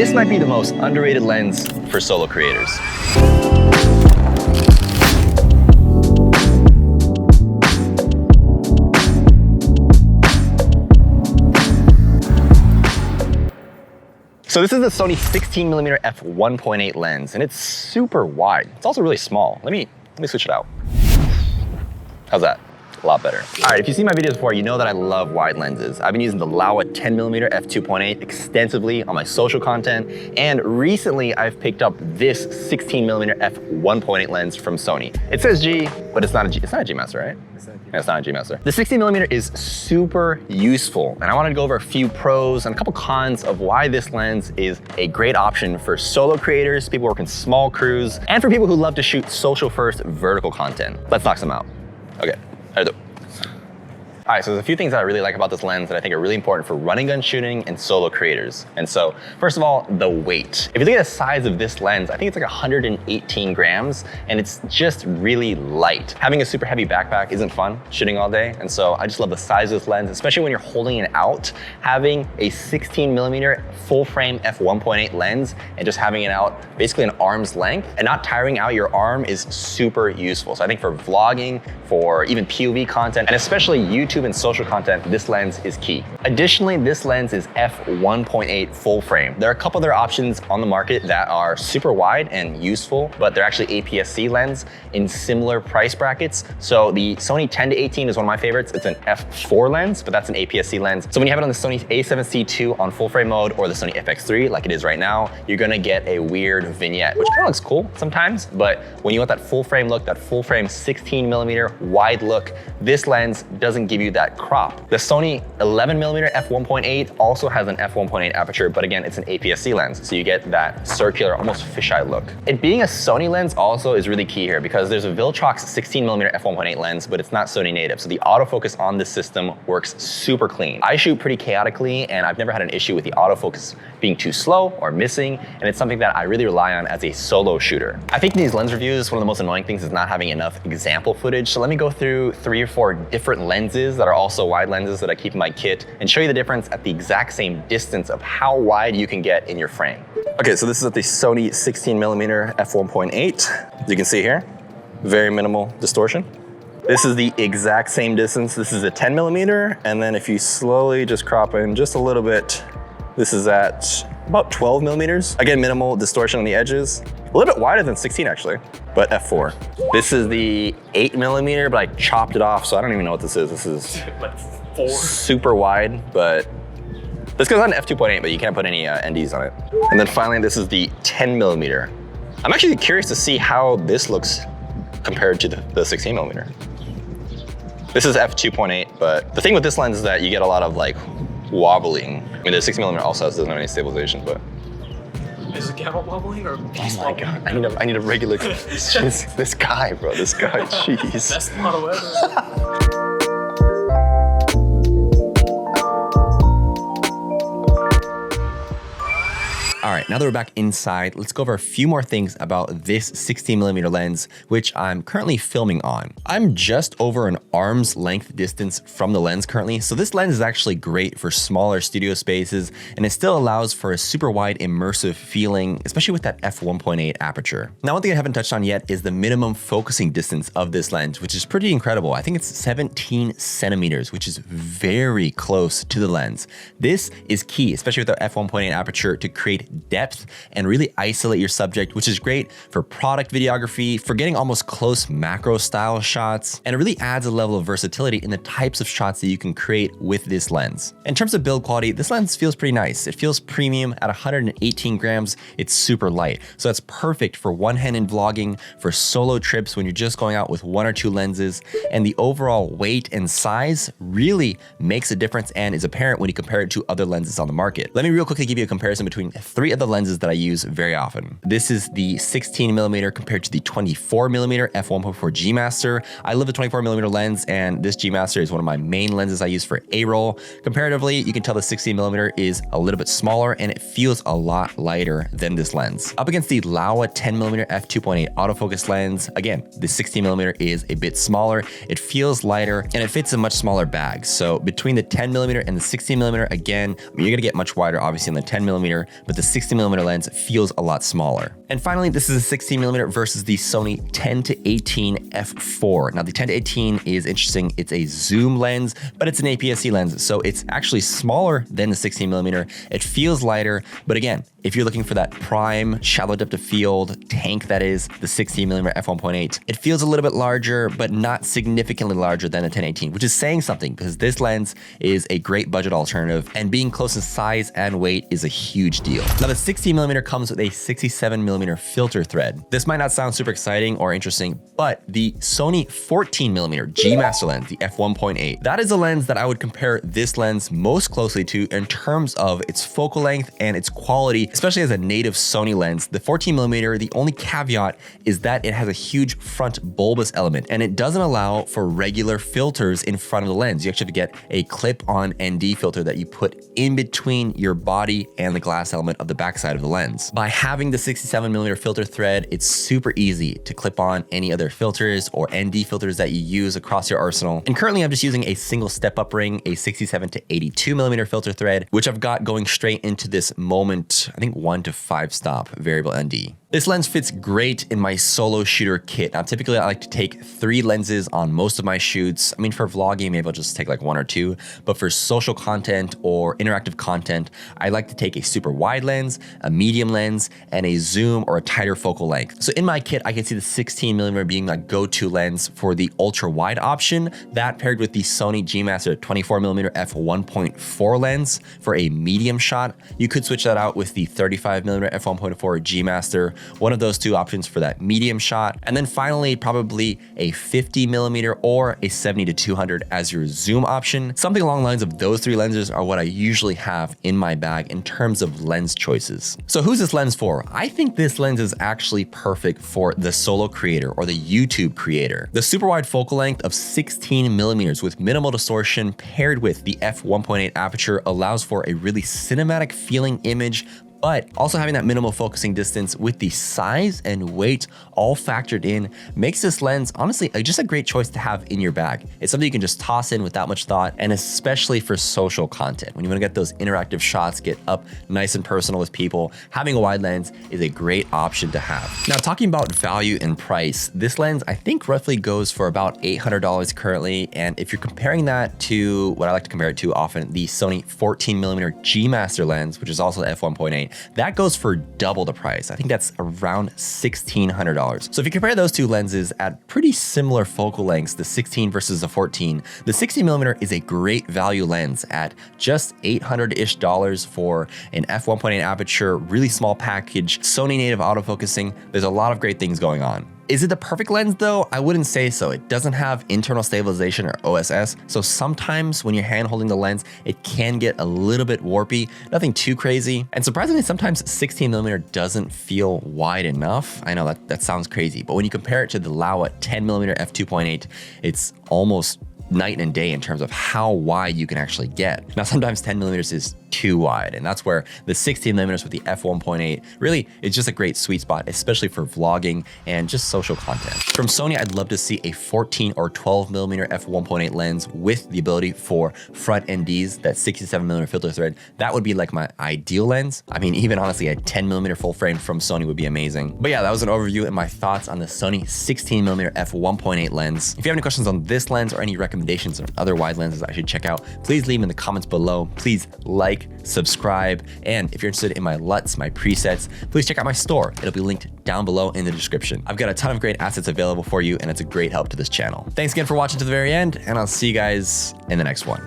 This might be the most underrated lens for solo creators. So this is the Sony 16mm f1.8 lens, and it's super wide. It's also really small. Let me switch it out. How's that? A lot better. All right, if you've seen my videos before, you know that I love wide lenses. I've been using the Laowa 10mm f2.8 extensively on my social content, and recently I've picked up this 16mm f1.8 lens from Sony. It says G, but it's not a G. It's not a G Master, right? It's not a G Master. The 16mm is super useful, and I wanted to go over a few pros and a couple cons of why this lens is a great option for solo creators, people working small crews, and for people who love to shoot social first vertical content. Let's knock some out. Okay. All right, so there's a few things that I really like about this lens that I think are really important for running gun shooting and solo creators. And so, first of all, the weight. If you look at the size of this lens, I think it's like 118 grams, and it's just really light. Having a super heavy backpack isn't fun shooting all day, and so I just love the size of this lens, especially when you're holding it out. Having a 16mm full frame f1.8 lens and just having it out basically an arm's length and not tiring out your arm is super useful. So I think for vlogging, for even POV content, and especially YouTube and social content, this lens is key. Additionally, this lens is f1.8 full frame. There are a couple other options on the market that are super wide and useful, but they're actually APS-C lens in similar price brackets. So the Sony 10-18 is one of my favorites. It's an f4 lens, but that's an APS-C lens. So when you have it on the Sony a7C II on full frame mode or the Sony FX3 like it is right now, you're gonna get a weird vignette, which kind of looks cool sometimes, but when you want that full frame look, that full frame 16mm wide look, this lens doesn't give you that crop. The Sony 11mm f1.8 also has an f1.8 aperture, but again, it's an APS-C lens, so you get that circular, almost fisheye look. It being a Sony lens also is really key here because there's a Viltrox 16mm f1.8 lens, but it's not Sony native, so the autofocus on this system works super clean. I shoot pretty chaotically, and I've never had an issue with the autofocus being too slow or missing, and it's something that I really rely on as a solo shooter. I think in these lens reviews, one of the most annoying things is not having enough example footage, so let me go through 3 or 4 different lenses that are also wide lenses that I keep in my kit and show you the difference at the exact same distance of how wide you can get in your frame. Okay, so this is at the Sony 16mm f1.8. As you can see here, very minimal distortion. This is the exact same distance. This is a 10mm, and then if you slowly just crop in just a little bit, this is at about 12 millimeters. Again, minimal distortion on the edges. A little bit wider than 16 actually, but f4. This is the 8mm, but I chopped it off, so I don't even know what this is. This is like 4. Super wide, but this goes on f2.8, but you can't put any NDs on it. And then finally, this is the 10mm. I'm actually curious to see how this looks compared to the 16mm. This is f2.8, but the thing with this lens is that you get a lot of like wobbling. I mean, the 16mm also doesn't have any stabilization, but. Is it camera wobbling or piece Oh my wobbling? God, I need a regular, this guy, bro, this guy, jeez. Best model ever. All right, now that we're back inside, let's go over a few more things about this 16mm lens, which I'm currently filming on. I'm just over an arm's length distance from the lens currently, so this lens is actually great for smaller studio spaces, and it still allows for a super wide immersive feeling, especially with that f1.8 aperture. Now, one thing I haven't touched on yet is the minimum focusing distance of this lens, which is pretty incredible. I think it's 17 centimeters, which is very close to the lens. This is key, especially with the f1.8 aperture, to create depth and really isolate your subject, which is great for product videography, for getting almost close macro style shots, and it really adds a level of versatility in the types of shots that you can create with this lens. In terms of build quality, this lens feels pretty nice. It feels premium at 118 grams. It's super light, so that's perfect for one-handed vlogging, for solo trips when you're just going out with 1 or 2 lenses, and the overall weight and size really makes a difference and is apparent when you compare it to other lenses on the market. Let me real quickly give you a comparison between 3 of the lenses that I use very often. This is the 16mm compared to the 24mm f1.4 G Master. I love the 24mm lens, and this G Master is one of my main lenses I use for A-roll. Comparatively, you can tell the 16mm is a little bit smaller and it feels a lot lighter than this lens. Up against the Laowa 10mm f2.8 autofocus lens, again, the 16mm is a bit smaller, it feels lighter, and it fits a much smaller bag. So between the 10mm and the 16mm, again, you're gonna get much wider obviously on the 10mm, but the 16mm lens feels a lot smaller. And finally, this is a 16mm versus the Sony 10-18 f4. Now the 10-18 is interesting. It's a zoom lens, but it's an APS-C lens, so it's actually smaller than the 16mm. It feels lighter, but again, if you're looking for that prime shallow depth of field tank that is the 16mm f1.8, it feels a little bit larger, but not significantly larger than the 10-18, which is saying something because this lens is a great budget alternative, and being close in size and weight is a huge deal. Now the 16mm comes with a 67mm filter thread. This might not sound super exciting or interesting, but the Sony 14mm G Master lens, the f1.8, that is a lens that I would compare this lens most closely to in terms of its focal length and its quality, especially as a native Sony lens. The 14mm, the only caveat is that it has a huge front bulbous element, and it doesn't allow for regular filters in front of the lens. You actually have to get a clip-on ND filter that you put in between your body and the glass element of the backside of the lens. By having the 67mm filter thread, it's super easy to clip on any other filters or ND filters that you use across your arsenal. And currently I'm just using a single step-up ring, a 67-82mm filter thread, which I've got going straight into this Moment, I think 1 to 5 stop variable ND. This lens fits great in my solo shooter kit. Now, typically I like to take 3 lenses on most of my shoots. I mean, for vlogging, maybe I'll just take like 1 or 2, but for social content or interactive content, I like to take a super wide lens, a medium lens, and a zoom or a tighter focal length. So in my kit, I can see the 16mm being my go-to lens for the ultra wide option, that paired with the Sony G Master 24mm f1.4 lens for a medium shot. You could switch that out with the 35mm f1.4 G Master, one of those 2 options for that medium shot. And then finally, probably a 50mm or a 70-200 as your zoom option. Something along the lines of those 3 lenses are what I usually have in my bag in terms of lens choices. So who's this lens for? I think this lens is actually perfect for the solo creator or the YouTube creator. The super wide focal length of 16mm with minimal distortion paired with the f1.8 aperture allows for a really cinematic feeling image, but also having that minimal focusing distance with the size and weight all factored in makes this lens honestly just a great choice to have in your bag. It's something you can just toss in without much thought, and especially for social content. When you want to get those interactive shots, get up nice and personal with people, having a wide lens is a great option to have. Now, talking about value and price, this lens I think roughly goes for about $800 currently, and if you're comparing that to what I like to compare it to often, the Sony 14mm G Master lens, which is also the f1.8, that goes for double the price. I think that's around $1,600. So if you compare those 2 lenses at pretty similar focal lengths, the 16 versus the 14, the 60mm is a great value lens at just $800-ish for an f1.8 aperture, really small package, Sony native autofocusing. There's a lot of great things going on. Is it the perfect lens though? I wouldn't say so. It doesn't have internal stabilization or OSS, so sometimes when you're hand holding the lens, it can get a little bit warpy, nothing too crazy. And surprisingly, sometimes 16mm doesn't feel wide enough. I know that sounds crazy, but when you compare it to the Laowa 10mm f2.8, it's almost night and day in terms of how wide you can actually get. Now, sometimes 10mm is too wide, and that's where the 16mm with the f1.8 really is just a great sweet spot, especially for vlogging and just social content. From Sony, I'd love to see a 14 or 12mm f1.8 lens with the ability for front NDs, that 67mm filter thread. That would be like my ideal lens. I mean, even honestly, a 10mm full frame from Sony would be amazing. But yeah, that was an overview and my thoughts on the Sony 16mm f1.8 lens. If you have any questions on this lens or any recommendations on other wide lenses I should check out, please leave them in the comments below. Please like, subscribe, and if you're interested in my LUTs, my presets, please check out my store. It'll be linked down below in the description. I've got a ton of great assets available for you, and it's a great help to this channel. Thanks again for watching to the very end, and I'll see you guys in the next one.